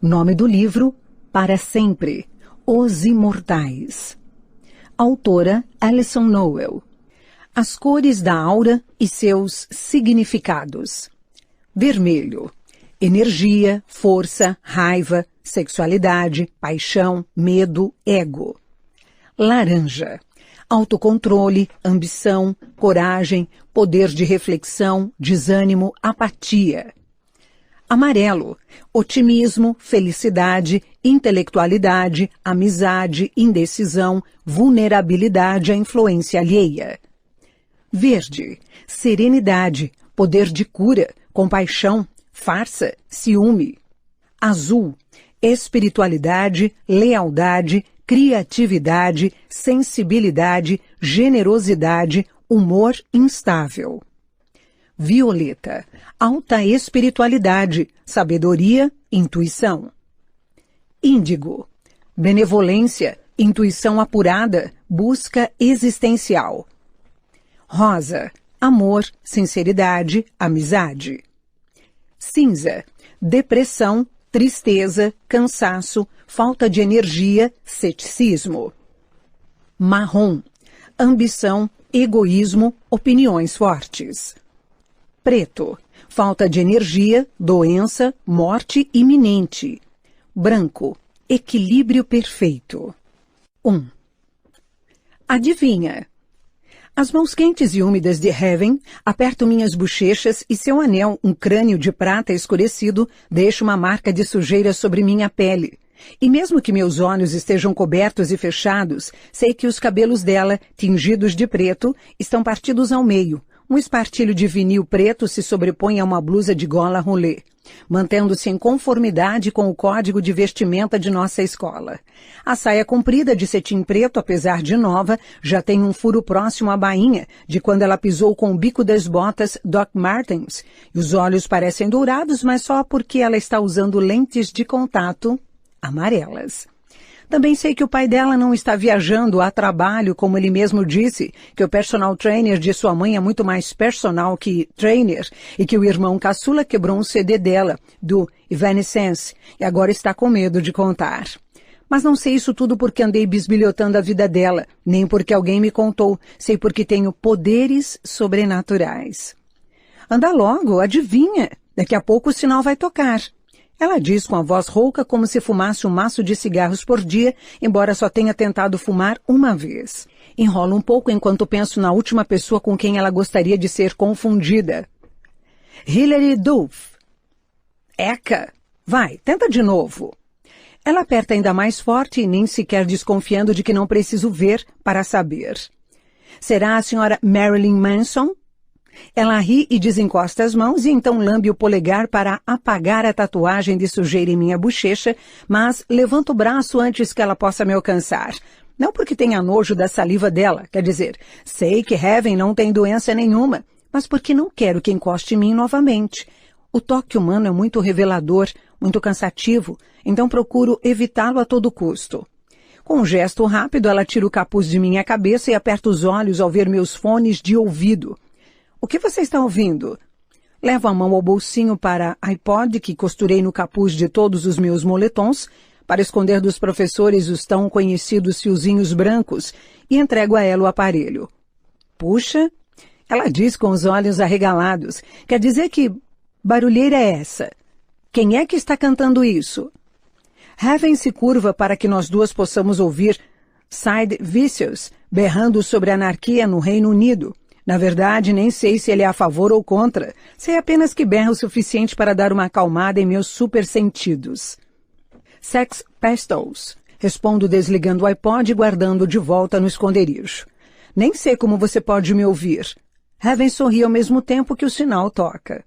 Nome do livro: Para Sempre, Os Imortais. Autora Alison Noel. As cores da aura e seus significados. Vermelho: energia, força, raiva, sexualidade, paixão, medo, ego. Laranja: autocontrole, ambição, coragem, poder de reflexão, desânimo, apatia. Amarelo: otimismo, felicidade, intelectualidade, amizade, indecisão, vulnerabilidade à influência alheia. Verde: serenidade, poder de cura, compaixão, farsa, ciúme. Azul: espiritualidade, lealdade, criatividade, sensibilidade, generosidade, humor instável. Violeta: alta espiritualidade, sabedoria, intuição. Índigo: benevolência, intuição apurada, busca existencial. Rosa: amor, sinceridade, amizade. Cinza: depressão, tristeza, cansaço, falta de energia, ceticismo. Marrom: ambição, egoísmo, opiniões fortes. Preto: falta de energia, doença, morte iminente. Branco: equilíbrio perfeito. 1. Adivinha? As mãos quentes e úmidas de Heaven apertam minhas bochechas e seu anel, um crânio de prata escurecido, deixa uma marca de sujeira sobre minha pele. E mesmo que meus olhos estejam cobertos e fechados, sei que os cabelos dela, tingidos de preto, estão partidos ao meio. Um espartilho de vinil preto se sobrepõe a uma blusa de gola rolê, mantendo-se em conformidade com o código de vestimenta de nossa escola. A saia comprida de cetim preto, apesar de nova, já tem um furo próximo à bainha, de quando ela pisou com o bico das botas Doc Martens, e os olhos parecem dourados, mas só porque ela está usando lentes de contato amarelas. Também sei que o pai dela não está viajando a trabalho, como ele mesmo disse, que o personal trainer de sua mãe é muito mais personal que trainer, e que o irmão caçula quebrou um CD dela, do Evanescence, e agora está com medo de contar. Mas não sei isso tudo porque andei bisbilhotando a vida dela, nem porque alguém me contou, sei porque tenho poderes sobrenaturais. Anda logo, adivinha, daqui a pouco o sinal vai tocar. Ela diz com a voz rouca como se fumasse um maço de cigarros por dia, embora só tenha tentado fumar uma vez. Enrola um pouco enquanto penso na última pessoa com quem ela gostaria de ser confundida. Hilary Duff. Eca! Vai, tenta de novo. Ela aperta ainda mais forte e nem sequer desconfiando de que não preciso ver para saber. Será a senhora Marilyn Manson? Ela ri e desencosta as mãos e então lambe o polegar para apagar a tatuagem de sujeira em minha bochecha, mas levanta o braço antes que ela possa me alcançar. Não porque tenha nojo da saliva dela, quer dizer, sei que Heaven não tem doença nenhuma, mas porque não quero que encoste em mim novamente. O toque humano é muito revelador, muito cansativo, então procuro evitá-lo a todo custo. Com um gesto rápido, ela tira o capuz de minha cabeça e aperta os olhos ao ver meus fones de ouvido. O que você está ouvindo? Levo a mão ao bolsinho para iPod que costurei no capuz de todos os meus moletons, para esconder dos professores os tão conhecidos fiozinhos brancos, e entrego a ela o aparelho. Puxa, ela diz com os olhos arregalados, quer dizer que barulheira é essa? Quem é que está cantando isso? Heaven se curva para que nós duas possamos ouvir Sid Vicious berrando sobre a anarquia no Reino Unido. Na verdade, nem sei se ele é a favor ou contra. Sei apenas que berra o suficiente para dar uma acalmada em meus supersentidos. Sex Pistols. Respondo desligando o iPod e guardando de volta no esconderijo. Nem sei como você pode me ouvir. Heaven sorri ao mesmo tempo que o sinal toca.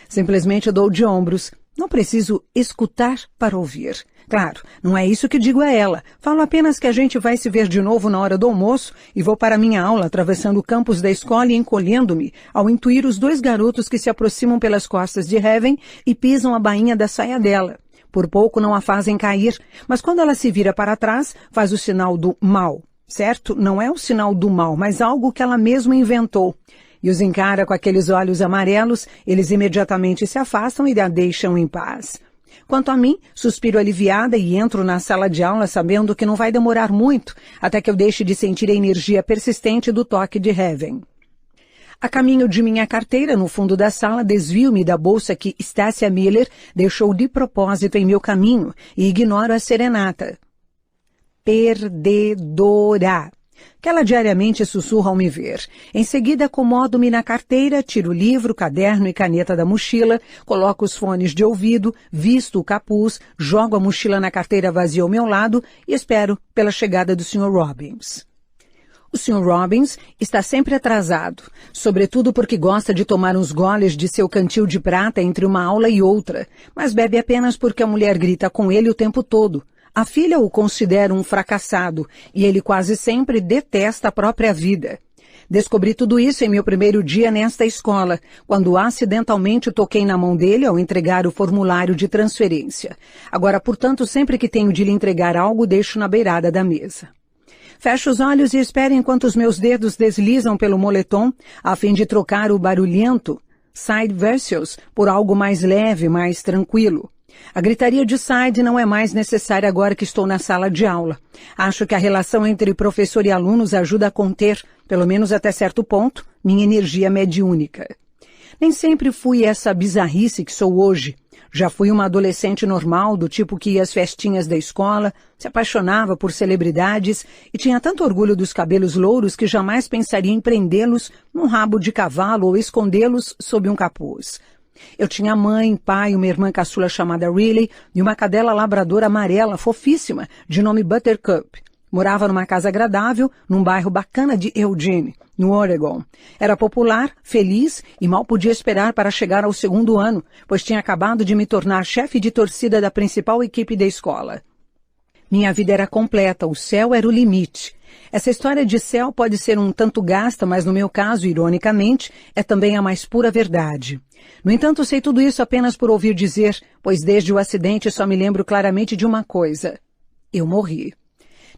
Simplesmente dou de ombros. Não preciso escutar para ouvir. Claro, não é isso que digo a ela. Falo apenas que a gente vai se ver de novo na hora do almoço e vou para minha aula atravessando o campus da escola e encolhendo-me ao intuir os dois garotos que se aproximam pelas costas de Heaven e pisam a bainha da saia dela. Por pouco não a fazem cair, mas quando ela se vira para trás, faz o sinal do mal. Certo? Não é o sinal do mal, mas algo que ela mesma inventou. E os encara com aqueles olhos amarelos, eles imediatamente se afastam e a deixam em paz. Quanto a mim, suspiro aliviada e entro na sala de aula sabendo que não vai demorar muito até que eu deixe de sentir a energia persistente do toque de Heaven. A caminho de minha carteira, no fundo da sala, desvio-me da bolsa que Stacia Miller deixou de propósito em meu caminho e ignoro a serenata. Perdedora, que ela diariamente sussurra ao me ver. Em seguida, acomodo-me na carteira, tiro o livro, caderno e caneta da mochila, coloco os fones de ouvido, visto o capuz, jogo a mochila na carteira vazia ao meu lado e espero pela chegada do Sr. Robbins. O Sr. Robbins está sempre atrasado, sobretudo porque gosta de tomar uns goles de seu cantil de prata entre uma aula e outra, mas bebe apenas porque a mulher grita com ele o tempo todo. A filha o considera um fracassado e ele quase sempre detesta a própria vida. Descobri tudo isso em meu primeiro dia nesta escola, quando acidentalmente toquei na mão dele ao entregar o formulário de transferência. Agora, portanto, sempre que tenho de lhe entregar algo, deixo na beirada da mesa. Fecho os olhos e espero enquanto os meus dedos deslizam pelo moletom, a fim de trocar o barulhento Side Versus por algo mais leve, mais tranquilo. A gritaria de Side não é mais necessária agora que estou na sala de aula. Acho que a relação entre professor e alunos ajuda a conter, pelo menos até certo ponto, minha energia mediúnica. Nem sempre fui essa bizarrice que sou hoje. Já fui uma adolescente normal, do tipo que ia às festinhas da escola, se apaixonava por celebridades e tinha tanto orgulho dos cabelos louros que jamais pensaria em prendê-los num rabo de cavalo ou escondê-los sob um capuz. Eu tinha mãe, pai, uma irmã caçula chamada Riley e uma cadela labradora amarela, fofíssima, de nome Buttercup. Morava numa casa agradável, num bairro bacana de Eugene, no Oregon. Era popular, feliz e mal podia esperar para chegar ao segundo ano, pois tinha acabado de me tornar chefe de torcida da principal equipe da escola. Minha vida era completa, o céu era o limite. Essa história de céu pode ser um tanto gasta, mas no meu caso, ironicamente, é também a mais pura verdade. No entanto, sei tudo isso apenas por ouvir dizer, pois desde o acidente só me lembro claramente de uma coisa. Eu morri.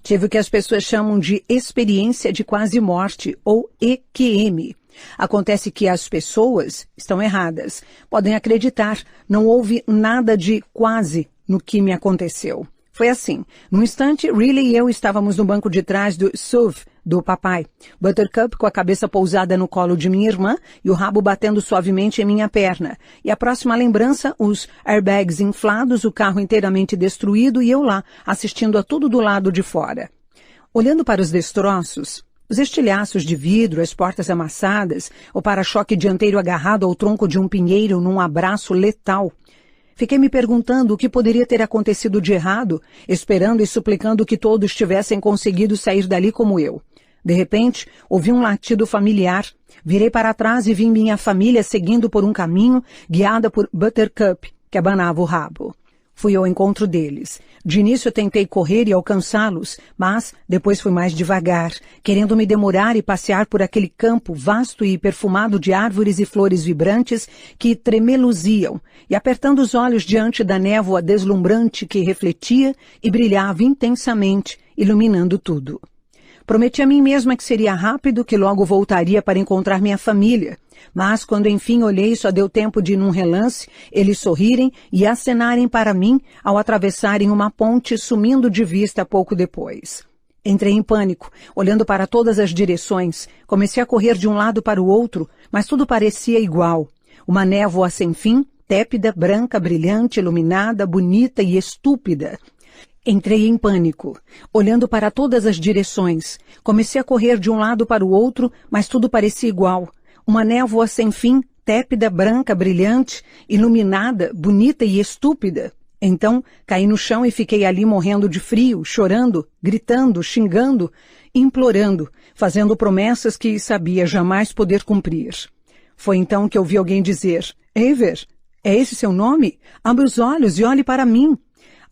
Tive o que as pessoas chamam de experiência de quase morte, ou EQM. Acontece que as pessoas estão erradas. Podem acreditar, não houve nada de quase no que me aconteceu. Foi assim. Num instante, Riley e eu estávamos no banco de trás do SUV do papai. Buttercup com a cabeça pousada no colo de minha irmã e o rabo batendo suavemente em minha perna. E a próxima lembrança, os airbags inflados, o carro inteiramente destruído e eu lá, assistindo a tudo do lado de fora. Olhando para os destroços, os estilhaços de vidro, as portas amassadas, o para-choque dianteiro agarrado ao tronco de um pinheiro num abraço letal, fiquei me perguntando o que poderia ter acontecido de errado, esperando e suplicando que todos tivessem conseguido sair dali como eu. De repente, ouvi um latido familiar. Virei para trás e vi minha família seguindo por um caminho, guiada por Buttercup, que abanava o rabo. Fui ao encontro deles. De início tentei correr e alcançá-los, mas depois fui mais devagar, querendo me demorar e passear por aquele campo vasto e perfumado de árvores e flores vibrantes que tremeluziam, e apertando os olhos diante da névoa deslumbrante que refletia e brilhava intensamente, iluminando tudo. Prometi a mim mesma que seria rápido, que logo voltaria para encontrar minha família. Mas, quando enfim olhei, só deu tempo de, num relance, eles sorrirem e acenarem para mim ao atravessarem uma ponte, sumindo de vista pouco depois. Entrei em pânico, olhando para todas as direções. Comecei a correr de um lado para o outro, mas tudo parecia igual. Uma névoa sem fim, tépida, branca, brilhante, iluminada, bonita e estúpida. Entrei em pânico, olhando para todas as direções. Comecei a correr de um lado para o outro, mas tudo parecia igual. Uma névoa sem fim, tépida, branca, brilhante, iluminada, bonita e estúpida. Então, caí no chão e fiquei ali morrendo de frio, chorando, gritando, xingando, implorando, fazendo promessas que sabia jamais poder cumprir. Foi então que ouvi alguém dizer, Ever, é esse seu nome? Abra os olhos e olhe para mim.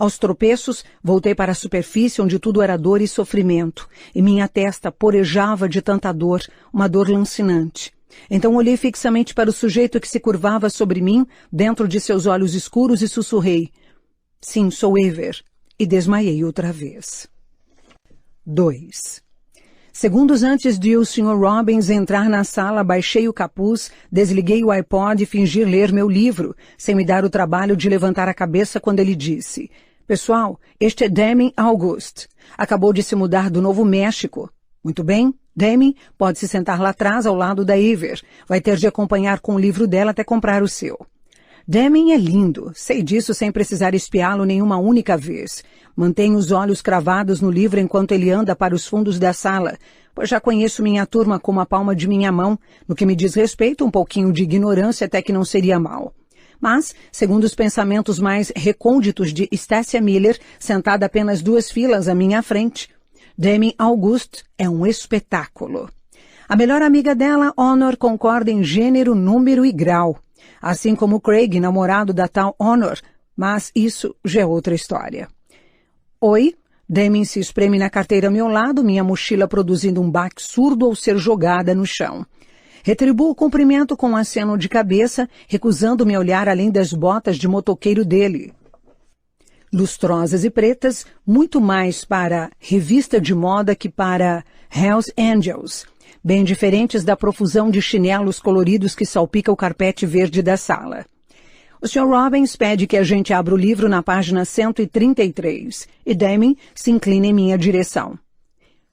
Aos tropeços, voltei para a superfície onde tudo era dor e sofrimento, e minha testa porejava de tanta dor, uma dor lancinante. Então olhei fixamente para o sujeito que se curvava sobre mim, dentro de seus olhos escuros, e sussurrei, sim, sou Ever, e desmaiei outra vez. 2. Segundos antes de o Sr. Robbins entrar na sala, baixei o capuz, desliguei o iPod e fingi ler meu livro, sem me dar o trabalho de levantar a cabeça quando ele disse: Pessoal, este é Deming August. Acabou de se mudar do Novo México. Muito bem, Deming pode se sentar lá atrás ao lado da Iver. Vai ter de acompanhar com o livro dela até comprar o seu. Deming é lindo, sei disso sem precisar espiá-lo nenhuma única vez. Mantenho os olhos cravados no livro enquanto ele anda para os fundos da sala, pois já conheço minha turma como a palma de minha mão, no que me diz respeito, um pouquinho de ignorância até que não seria mal. Mas, segundo os pensamentos mais recônditos de Stacia Miller, sentada apenas 2 filas à minha frente, Deming August é um espetáculo. A melhor amiga dela, Honor, concorda em gênero, número e grau. Assim como Craig, namorado da tal Honor, mas isso já é outra história. Oi, Deming se espreme na carteira ao meu lado, minha mochila produzindo um baque surdo ao ser jogada no chão. Retribuo o cumprimento com um aceno de cabeça, recusando-me a olhar além das botas de motoqueiro dele. Lustrosas e pretas, muito mais para revista de moda que para Hells Angels, bem diferentes da profusão de chinelos coloridos que salpica o carpete verde da sala. O Sr. Robbins pede que a gente abra o livro na página 133 e Deming se inclina em minha direção.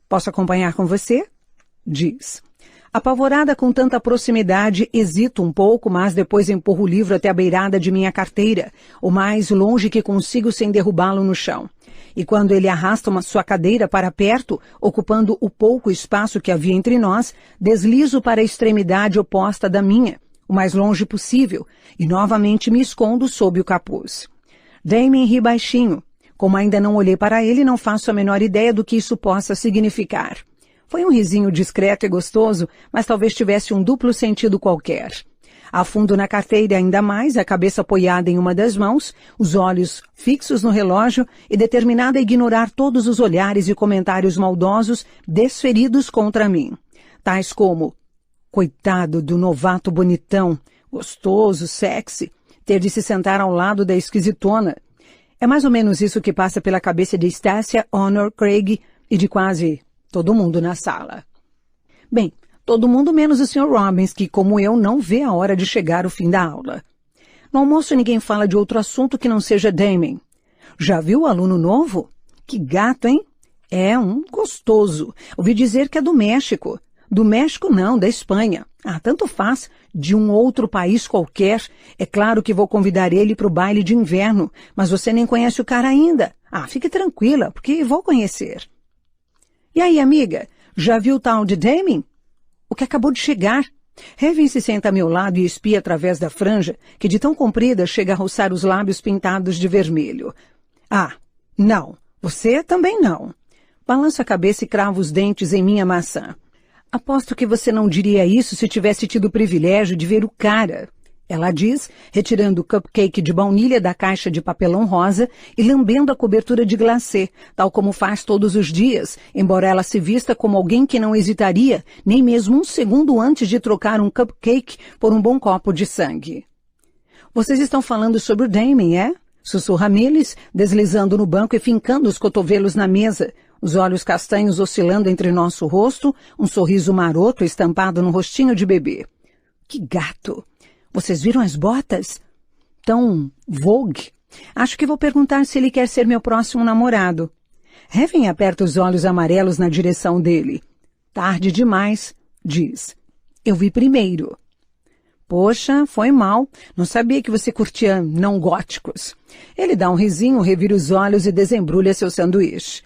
Posso acompanhar com você? Diz. Apavorada com tanta proximidade, hesito um pouco, mas depois empurro o livro até a beirada de minha carteira, o mais longe que consigo sem derrubá-lo no chão. E quando ele arrasta sua cadeira para perto, ocupando o pouco espaço que havia entre nós, deslizo para a extremidade oposta da minha, o mais longe possível, e novamente me escondo sob o capuz. Deming ri baixinho. Como ainda não olhei para ele, não faço a menor ideia do que isso possa significar. Foi um risinho discreto e gostoso, mas talvez tivesse um duplo sentido qualquer. Afundo na carteira ainda mais, a cabeça apoiada em uma das mãos, os olhos fixos no relógio e determinada a ignorar todos os olhares e comentários maldosos desferidos contra mim. Tais como: coitado do novato bonitão, gostoso, sexy, ter de se sentar ao lado da esquisitona. É mais ou menos isso que passa pela cabeça de Stacia, Honor, Craig e de quase todo mundo na sala. Bem, todo mundo menos o Sr. Robbins, que, como eu, não vê a hora de chegar o fim da aula. No almoço ninguém fala de outro assunto que não seja Deming. Já viu o aluno novo? Que gato, hein? É um gostoso. Ouvi dizer que é do México. Do México não, da Espanha. Ah, tanto faz. De um outro país qualquer. É claro que vou convidar ele para o baile de inverno, mas você nem conhece o cara ainda. Ah, fique tranquila, porque vou conhecer. E aí, amiga, já viu o tal de Deming? O que acabou de chegar. Heaven se senta a meu lado e espia através da franja, que de tão comprida chega a roçar os lábios pintados de vermelho. Ah, não. Você também não. Balanço a cabeça e cravo os dentes em minha maçã. Aposto que você não diria isso se tivesse tido o privilégio de ver o cara. Ela diz, retirando o cupcake de baunilha da caixa de papelão rosa e lambendo a cobertura de glacê, tal como faz todos os dias, embora ela se vista como alguém que não hesitaria, nem mesmo um segundo antes de trocar um cupcake por um bom copo de sangue. Vocês estão falando sobre o Deming, é? Sussurra Millis, deslizando no banco e fincando os cotovelos na mesa, os olhos castanhos oscilando entre nosso rosto, um sorriso maroto estampado no rostinho de bebê. Que gato! Vocês viram as botas? Tão vogue. Acho que vou perguntar se ele quer ser meu próximo namorado. Heaven aperta os olhos amarelos na direção dele. Tarde demais, diz. Eu vi primeiro. Poxa, foi mal. Não sabia que você curtia não góticos. Ele dá um risinho, revira os olhos e desembrulha seu sanduíche.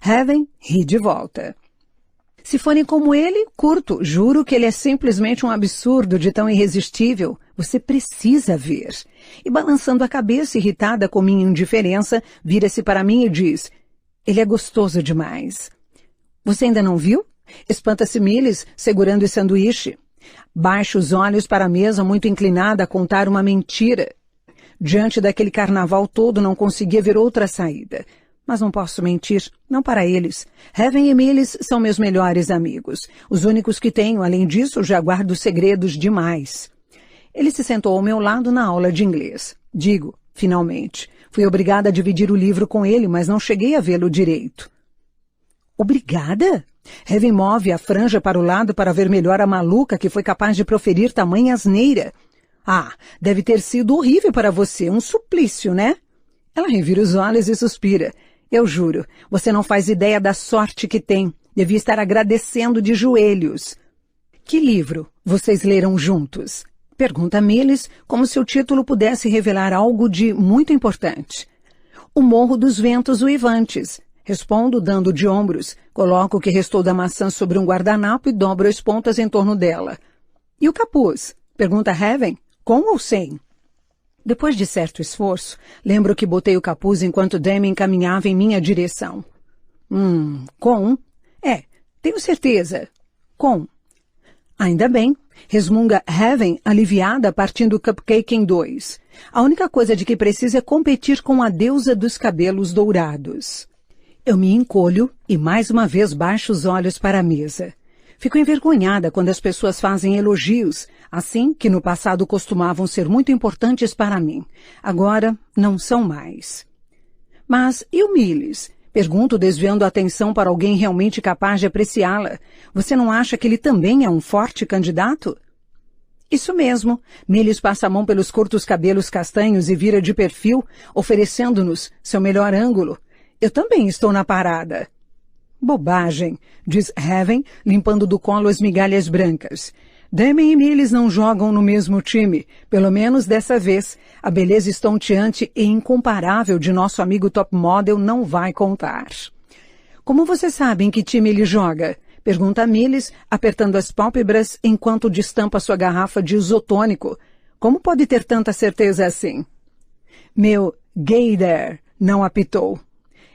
Heaven ri de volta. Se forem como ele, curto. Juro que ele é simplesmente um absurdo de tão irresistível. Você precisa ver. E balançando a cabeça, irritada com minha indiferença, vira-se para mim e diz: ele é gostoso demais. Você ainda não viu? Espanta-se Millis, segurando o sanduíche. Baixa os olhos para a mesa, muito inclinada a contar uma mentira. Diante daquele carnaval todo, não conseguia ver outra saída. Mas não posso mentir, não para eles. Heaven e Millis são meus melhores amigos. Os únicos que tenho, além disso, já guardo segredos demais. Ele se sentou ao meu lado na aula de inglês. Digo, finalmente. Fui obrigada a dividir o livro com ele, mas não cheguei a vê-lo direito. Obrigada? Heaven move a franja para o lado para ver melhor a maluca que foi capaz de proferir tamanha asneira. Ah, deve ter sido horrível para você, um suplício, né? Ela revira os olhos e suspira. Eu juro, você não faz ideia da sorte que tem. Devia estar agradecendo de joelhos. Que livro vocês leram juntos? Pergunta Millis, como se o título pudesse revelar algo de muito importante. O Morro dos Ventos Uivantes. Respondo, dando de ombros. Coloco o que restou da maçã sobre um guardanapo e dobro as pontas em torno dela. E o capuz? Pergunta Heaven. Com ou sem? Depois de certo esforço, lembro que botei o capuz enquanto Damien caminhava em minha direção. Com? É, tenho certeza. Com. Ainda bem, resmunga Heaven, aliviada, partindo o cupcake em 2. A única coisa de que precisa é competir com a deusa dos cabelos dourados. Eu me encolho e mais uma vez baixo os olhos para a mesa. Fico envergonhada quando as pessoas fazem elogios, assim que no passado costumavam ser muito importantes para mim. Agora, não são mais. Mas e o Millis? Pergunto, desviando a atenção para alguém realmente capaz de apreciá-la. Você não acha que ele também é um forte candidato? Isso mesmo. Millis passa a mão pelos curtos cabelos castanhos e vira de perfil, oferecendo-nos seu melhor ângulo. Eu também estou na parada. Bobagem, diz Heaven, limpando do colo as migalhas brancas. Damien e Millis não jogam no mesmo time, pelo menos dessa vez. A beleza estonteante e incomparável de nosso amigo top model não vai contar. Como você sabe em que time ele joga? Pergunta Millis, apertando as pálpebras enquanto destampa sua garrafa de isotônico. Como pode ter tanta certeza assim? Meu Gator não apitou.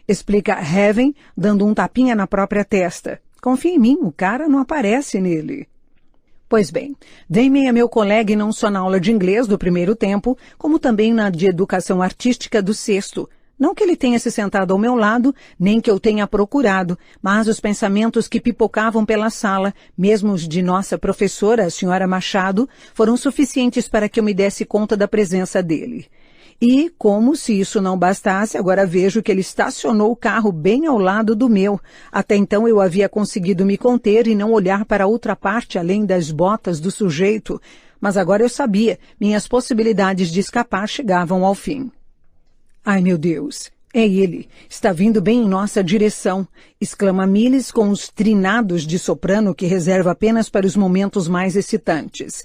Explica Heaven, dando um tapinha na própria testa. Confia em mim, o cara não aparece nele. Pois bem, Damien é meu colega e não só na aula de inglês do primeiro tempo, como também na de educação artística do sexto. Não que ele tenha se sentado ao meu lado, nem que eu tenha procurado, mas os pensamentos que pipocavam pela sala, mesmo os de nossa professora, a senhora Machado, foram suficientes para que eu me desse conta da presença dele. E, como se isso não bastasse, agora vejo que ele estacionou o carro bem ao lado do meu. Até então eu havia conseguido me conter e não olhar para outra parte além das botas do sujeito. Mas agora eu sabia, minhas possibilidades de escapar chegavam ao fim. Ai, meu Deus, é ele. Está vindo bem em nossa direção, exclama Millis com os trinados de soprano que reserva apenas para os momentos mais excitantes.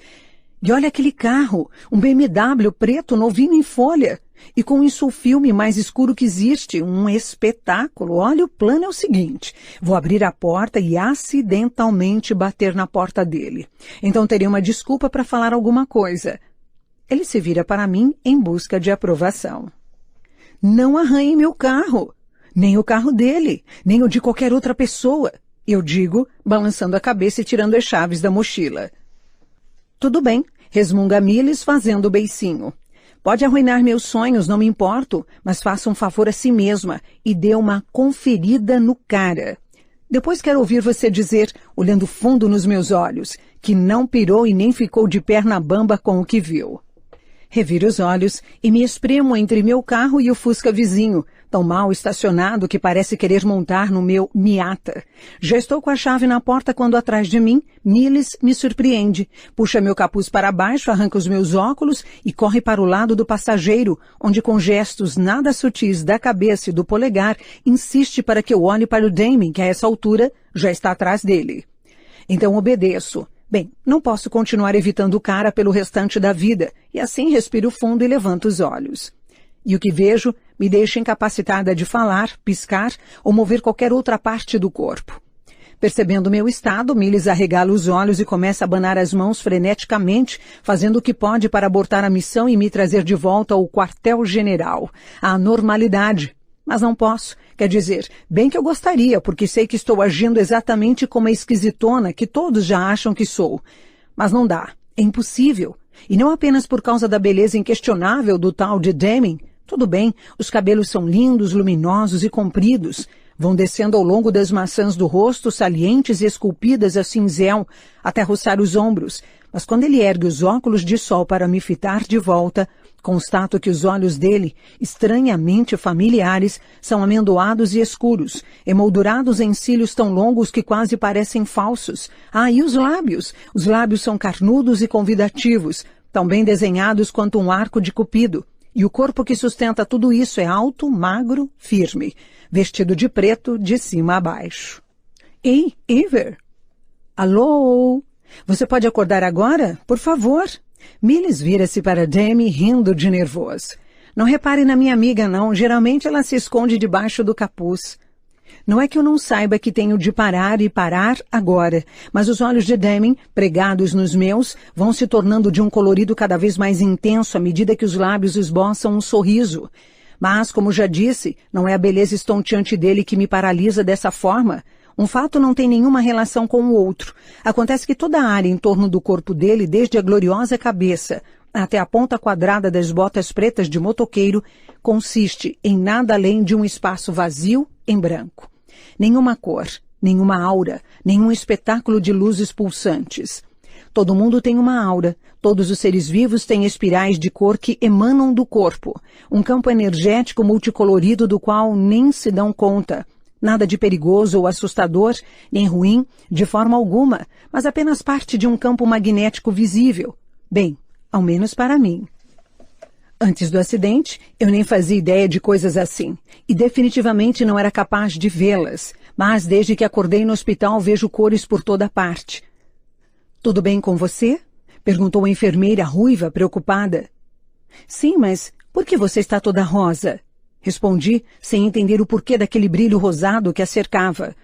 E olha aquele carro, um BMW preto novinho em folha. E com isso o filme mais escuro que existe, um espetáculo. Olha, o plano é o seguinte, vou abrir a porta e acidentalmente bater na porta dele. Então teria uma desculpa para falar alguma coisa. Ele se vira para mim em busca de aprovação. Não arranhe meu carro, nem o carro dele, nem o de qualquer outra pessoa, eu digo, balançando a cabeça e tirando as chaves da mochila. Tudo bem, resmunga Millis fazendo o beicinho. Pode arruinar meus sonhos, não me importo, mas faça um favor a si mesma e dê uma conferida no cara. Depois quero ouvir você dizer, olhando fundo nos meus olhos, que não pirou e nem ficou de perna bamba com o que viu. Reviro os olhos e me espremo entre meu carro e o Fusca vizinho, tão mal estacionado que parece querer montar no meu Miata. Já estou com a chave na porta quando atrás de mim, Millis me surpreende. Puxa meu capuz para baixo, arranca os meus óculos e corre para o lado do passageiro, onde com gestos nada sutis da cabeça e do polegar, insiste para que eu olhe para o Damien, que a essa altura já está atrás dele. Então obedeço. Bem, não posso continuar evitando o cara pelo restante da vida, e assim respiro fundo e levanto os olhos. E o que vejo me deixa incapacitada de falar, piscar ou mover qualquer outra parte do corpo. Percebendo meu estado, Millis arregala os olhos e começa a abanar as mãos freneticamente, fazendo o que pode para abortar a missão e me trazer de volta ao quartel-general, à normalidade. Mas não posso. Quer dizer, bem que eu gostaria, porque sei que estou agindo exatamente como a esquisitona que todos já acham que sou. Mas não dá. É impossível. E não apenas por causa da beleza inquestionável do tal de Damien. Tudo bem, os cabelos são lindos, luminosos e compridos. Vão descendo ao longo das maçãs do rosto, salientes e esculpidas a cinzel, até roçar os ombros. Mas quando ele ergue os óculos de sol para me fitar de volta, Constato que os olhos dele, estranhamente familiares, são amendoados e escuros, emoldurados em cílios tão longos que quase parecem falsos. Ah, e os lábios? Os lábios são carnudos e convidativos, tão bem desenhados quanto um arco de cupido. E o corpo que sustenta tudo isso é alto, magro, firme, vestido de preto de cima a baixo. Ei, Ever! Alô? Você pode acordar agora? Por favor? Millis vira-se para Demi rindo de nervoso. Não repare na minha amiga, não. Geralmente ela se esconde debaixo do capuz. Não é que eu não saiba que tenho de parar e parar agora, mas os olhos de Demi, pregados nos meus, vão se tornando de um colorido cada vez mais intenso à medida que os lábios esboçam um sorriso. Mas, como já disse, não é a beleza estonteante dele que me paralisa dessa forma. Um fato não tem nenhuma relação com o outro. Acontece que toda a área em torno do corpo dele, desde a gloriosa cabeça até a ponta quadrada das botas pretas de motoqueiro, consiste em nada além de um espaço vazio em branco. Nenhuma cor, nenhuma aura, nenhum espetáculo de luzes pulsantes. Todo mundo tem uma aura. Todos os seres vivos têm espirais de cor que emanam do corpo. Um campo energético multicolorido do qual nem se dão conta. Nada de perigoso ou assustador, nem ruim, de forma alguma, mas apenas parte de um campo magnético visível. Bem, ao menos para mim. Antes do acidente, eu nem fazia ideia de coisas assim, e definitivamente não era capaz de vê-las, mas desde que acordei no hospital vejo cores por toda parte. Tudo bem com você? Perguntou a enfermeira ruiva, preocupada. Sim, mas por que você está toda rosa? Respondi, sem entender o porquê daquele brilho rosado que a cercava.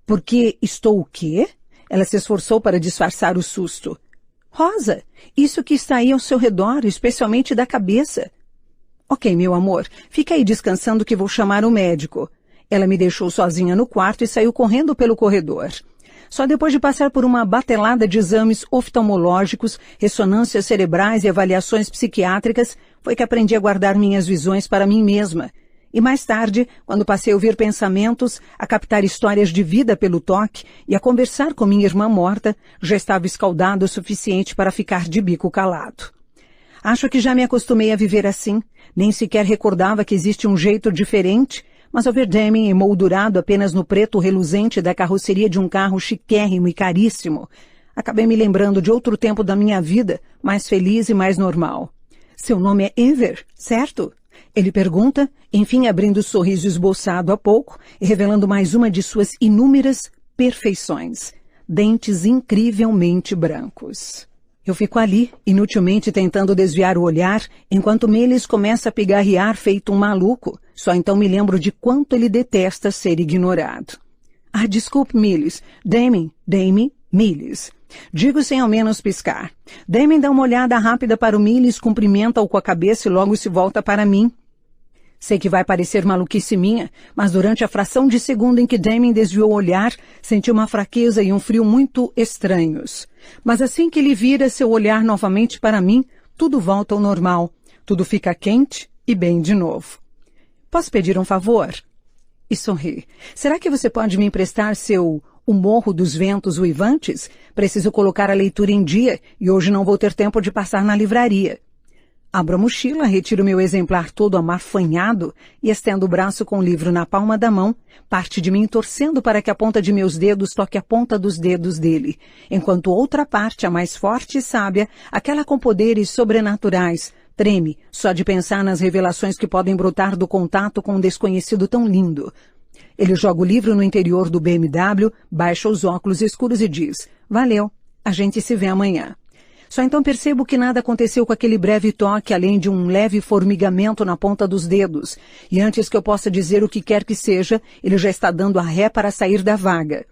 Porque estou o quê? Ela se esforçou para disfarçar o susto. Rosa, isso que está aí ao seu redor, especialmente da cabeça. Ok, meu amor, fica aí descansando que vou chamar o médico. Ela me deixou sozinha no quarto e saiu correndo pelo corredor. Só depois de passar por uma batelada de exames oftalmológicos, ressonâncias cerebrais e avaliações psiquiátricas, foi que aprendi a guardar minhas visões para mim mesma. E mais tarde, quando passei a ouvir pensamentos, a captar histórias de vida pelo toque e a conversar com minha irmã morta, já estava escaldado o suficiente para ficar de bico calado. Acho que já me acostumei a viver assim, nem sequer recordava que existe um jeito diferente, mas ao ver Demi emoldurado apenas no preto reluzente da carroceria de um carro chiquérrimo e caríssimo, acabei me lembrando de outro tempo da minha vida, mais feliz e mais normal. Seu nome é Ever, certo? Ele pergunta, enfim abrindo o sorriso esboçado há pouco e revelando mais uma de suas inúmeras perfeições. Dentes incrivelmente brancos. Eu fico ali, inutilmente tentando desviar o olhar, enquanto Millis começa a pigarrear feito um maluco. Só então me lembro de quanto ele detesta ser ignorado. Ah, desculpe, Millis. Demi, Millis. Digo sem ao menos piscar. Demi dá uma olhada rápida para o Millis, cumprimenta-o com a cabeça e logo se volta para mim. Sei que vai parecer maluquice minha, mas durante a fração de segundo em que Demi desviou o olhar, senti uma fraqueza e um frio muito estranhos. Mas assim que ele vira seu olhar novamente para mim, tudo volta ao normal. Tudo fica quente e bem de novo. Posso pedir um favor? E sorri. Será que você pode me emprestar O Morro dos Ventos Uivantes? Preciso colocar a leitura em dia e hoje não vou ter tempo de passar na livraria. Abro a mochila, retiro meu exemplar todo amarfanhado e estendo o braço com o livro na palma da mão, parte de mim torcendo para que a ponta de meus dedos toque a ponta dos dedos dele, enquanto outra parte, a mais forte e sábia, aquela com poderes sobrenaturais, treme só de pensar nas revelações que podem brotar do contato com um desconhecido tão lindo. Ele joga o livro no interior do BMW, baixa os óculos escuros e diz, valeu, a gente se vê amanhã. Só então percebo que nada aconteceu com aquele breve toque, além de um leve formigamento na ponta dos dedos. E antes que eu possa dizer o que quer que seja, ele já está dando a ré para sair da vaga.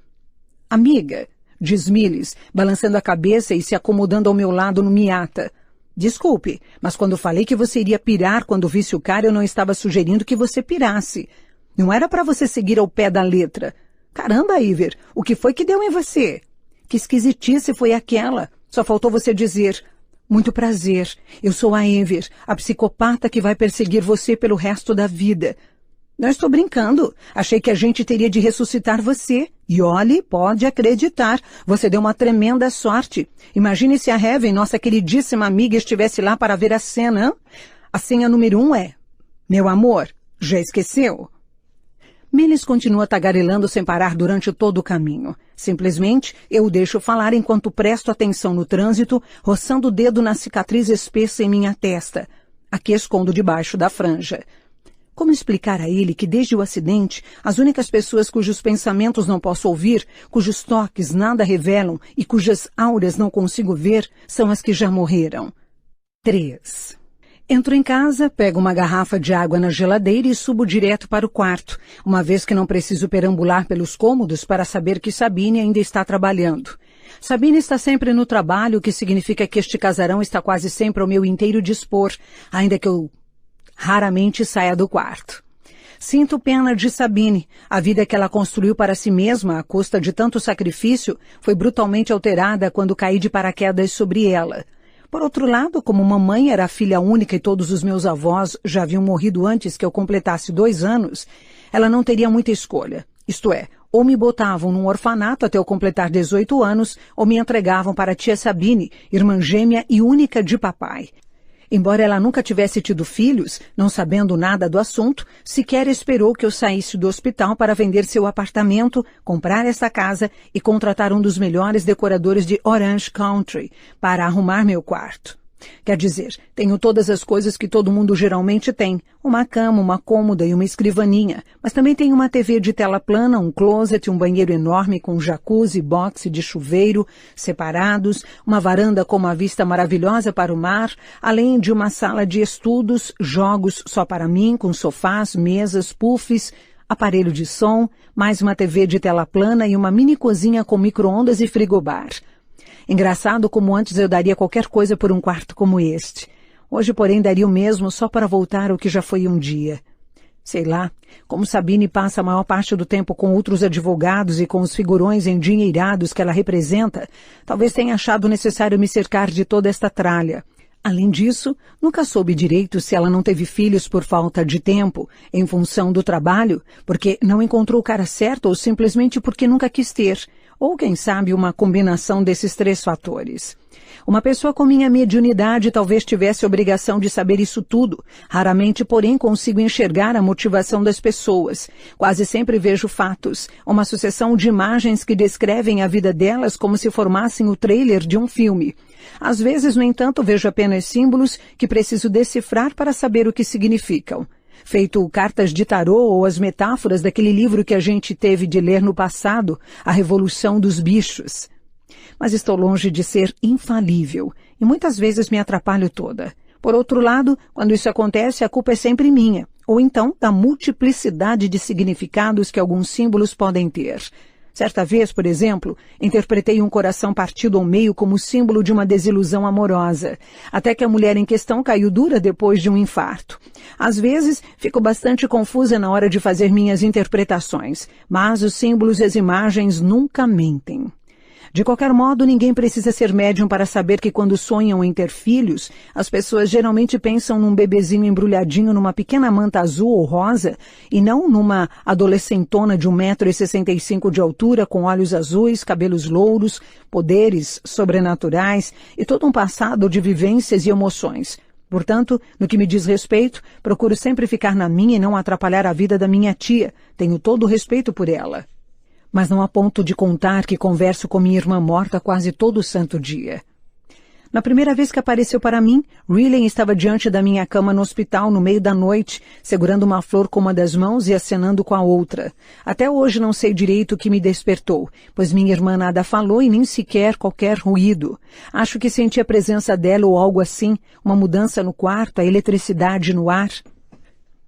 Amiga, diz Millis, balançando a cabeça e se acomodando ao meu lado no Miata. Desculpe, mas quando falei que você iria pirar quando visse o cara, eu não estava sugerindo que você pirasse. Não era para você seguir ao pé da letra. Caramba, Iver, o que foi que deu em você? Que esquisitice foi aquela? Só faltou você dizer, muito prazer, eu sou a Ever, a psicopata que vai perseguir você pelo resto da vida. Não estou brincando. Achei que a gente teria de ressuscitar você. E olhe, pode acreditar, você deu uma tremenda sorte. Imagine se a Heaven, nossa queridíssima amiga, estivesse lá para ver a cena. Hein? A senha número 1 é: meu amor, já esqueceu? Melis continua tagarelando sem parar durante todo o caminho. Simplesmente, eu o deixo falar enquanto presto atenção no trânsito, roçando o dedo na cicatriz espessa em minha testa, a que escondo debaixo da franja. Como explicar a ele que desde o acidente, as únicas pessoas cujos pensamentos não posso ouvir, cujos toques nada revelam e cujas auras não consigo ver, são as que já morreram? 3. Entro em casa, pego uma garrafa de água na geladeira e subo direto para o quarto, uma vez que não preciso perambular pelos cômodos para saber que Sabine ainda está trabalhando. Sabine está sempre no trabalho, o que significa que este casarão está quase sempre ao meu inteiro dispor, ainda que eu raramente saia do quarto. Sinto pena de Sabine. A vida que ela construiu para si mesma, à custa de tanto sacrifício, foi brutalmente alterada quando caí de paraquedas sobre ela. Por outro lado, como mamãe era a filha única e todos os meus avós já haviam morrido antes que eu completasse 2 anos, ela não teria muita escolha. Isto é, ou me botavam num orfanato até eu completar 18 anos, ou me entregavam para a tia Sabine, irmã gêmea e única de papai. Embora ela nunca tivesse tido filhos, não sabendo nada do assunto, sequer esperou que eu saísse do hospital para vender seu apartamento, comprar essa casa e contratar um dos melhores decoradores de Orange Country para arrumar meu quarto. Quer dizer, tenho todas as coisas que todo mundo geralmente tem. Uma cama, uma cômoda e uma escrivaninha. Mas também tenho uma TV de tela plana, um closet, um banheiro enorme com jacuzzi, boxe de chuveiro separados, uma varanda com uma vista maravilhosa para o mar, além de uma sala de estudos, jogos só para mim, com sofás, mesas, puffs, aparelho de som, mais uma TV de tela plana e uma mini cozinha com micro-ondas e frigobar. Engraçado como antes eu daria qualquer coisa por um quarto como este. Hoje, porém, daria o mesmo só para voltar ao que já foi um dia. Sei lá, como Sabine passa a maior parte do tempo com outros advogados e com os figurões endinheirados que ela representa, talvez tenha achado necessário me cercar de toda esta tralha. Além disso, nunca soube direito se ela não teve filhos por falta de tempo, em função do trabalho, porque não encontrou o cara certo ou simplesmente porque nunca quis ter. Ou, quem sabe, uma combinação desses 3 fatores. Uma pessoa com minha mediunidade talvez tivesse a obrigação de saber isso tudo. Raramente, porém, consigo enxergar a motivação das pessoas. Quase sempre vejo fatos, uma sucessão de imagens que descrevem a vida delas como se formassem o trailer de um filme. Às vezes, no entanto, vejo apenas símbolos que preciso decifrar para saber o que significam. Feito cartas de tarô ou as metáforas daquele livro que a gente teve de ler no passado, A Revolução dos Bichos. Mas estou longe de ser infalível e muitas vezes me atrapalho toda. Por outro lado, quando isso acontece, a culpa é sempre minha, ou então da multiplicidade de significados que alguns símbolos podem ter. Certa vez, por exemplo, interpretei um coração partido ao meio como símbolo de uma desilusão amorosa, até que a mulher em questão caiu dura depois de um infarto. Às vezes, fico bastante confusa na hora de fazer minhas interpretações, mas os símbolos e as imagens nunca mentem. De qualquer modo, ninguém precisa ser médium para saber que quando sonham em ter filhos, as pessoas geralmente pensam num bebezinho embrulhadinho numa pequena manta azul ou rosa e não numa adolescentona de 1,65 m de altura com olhos azuis, cabelos louros, poderes sobrenaturais e todo um passado de vivências e emoções. Portanto, no que me diz respeito, procuro sempre ficar na minha e não atrapalhar a vida da minha tia. Tenho todo o respeito por ela. Mas não a ponto de contar que converso com minha irmã morta quase todo santo dia. Na primeira vez que apareceu para mim, Riley estava diante da minha cama no hospital no meio da noite, segurando uma flor com uma das mãos e acenando com a outra. Até hoje não sei direito o que me despertou, pois minha irmã nada falou e nem sequer qualquer ruído. Acho que senti a presença dela ou algo assim, uma mudança no quarto, a eletricidade no ar.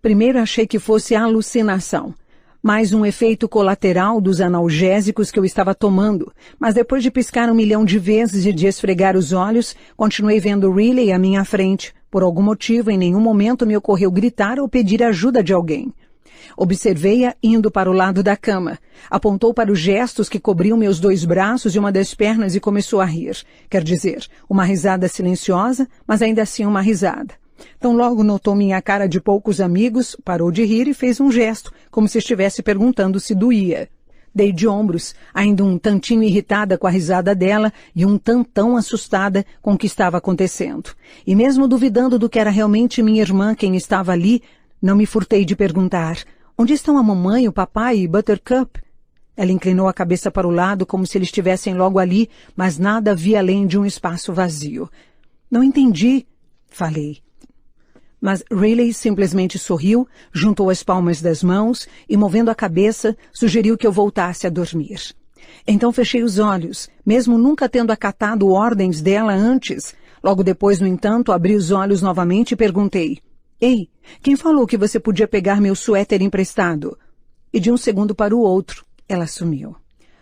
Primeiro achei que fosse alucinação. Mais um efeito colateral dos analgésicos que eu estava tomando, mas depois de piscar 1 milhão de vezes e de esfregar os olhos, continuei vendo Riley à minha frente. Por algum motivo, em nenhum momento me ocorreu gritar ou pedir ajuda de alguém. Observei-a indo para o lado da cama. Apontou para os gestos que cobriam meus 2 braços e uma das pernas e começou a rir. Quer dizer, uma risada silenciosa, mas ainda assim uma risada. Tão logo notou minha cara de poucos amigos, parou de rir e fez um gesto, como se estivesse perguntando se doía. Dei de ombros, ainda um tantinho irritada com a risada dela e um tantão assustada com o que estava acontecendo. E mesmo duvidando do que era realmente minha irmã quem estava ali, não me furtei de perguntar: onde estão a mamãe, o papai e Buttercup? Ela inclinou a cabeça para o lado como se eles estivessem logo ali, mas nada havia além de um espaço vazio. Não entendi, falei. Mas Riley simplesmente sorriu, juntou as palmas das mãos e, movendo a cabeça, sugeriu que eu voltasse a dormir. Então fechei os olhos, mesmo nunca tendo acatado ordens dela antes. Logo depois, no entanto, abri os olhos novamente e perguntei: Ei, quem falou que você podia pegar meu suéter emprestado? E de um segundo para o outro, ela sumiu.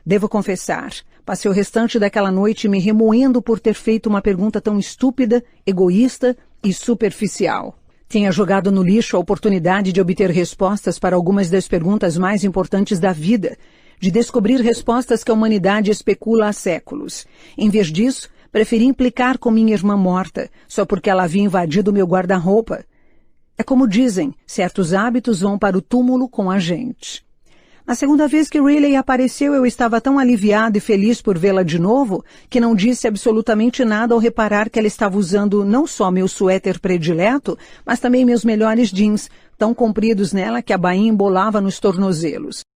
Devo confessar, passei o restante daquela noite me remoendo por ter feito uma pergunta tão estúpida, egoísta e superficial. Tinha jogado no lixo a oportunidade de obter respostas para algumas das perguntas mais importantes da vida, de descobrir respostas que a humanidade especula há séculos. Em vez disso, preferi implicar com minha irmã morta, só porque ela havia invadido meu guarda-roupa. É como dizem, certos hábitos vão para o túmulo com a gente. Na segunda vez que Riley apareceu, eu estava tão aliviado e feliz por vê-la de novo que não disse absolutamente nada ao reparar que ela estava usando não só meu suéter predileto, mas também meus melhores jeans, tão compridos nela que a bainha embolava nos tornozelos.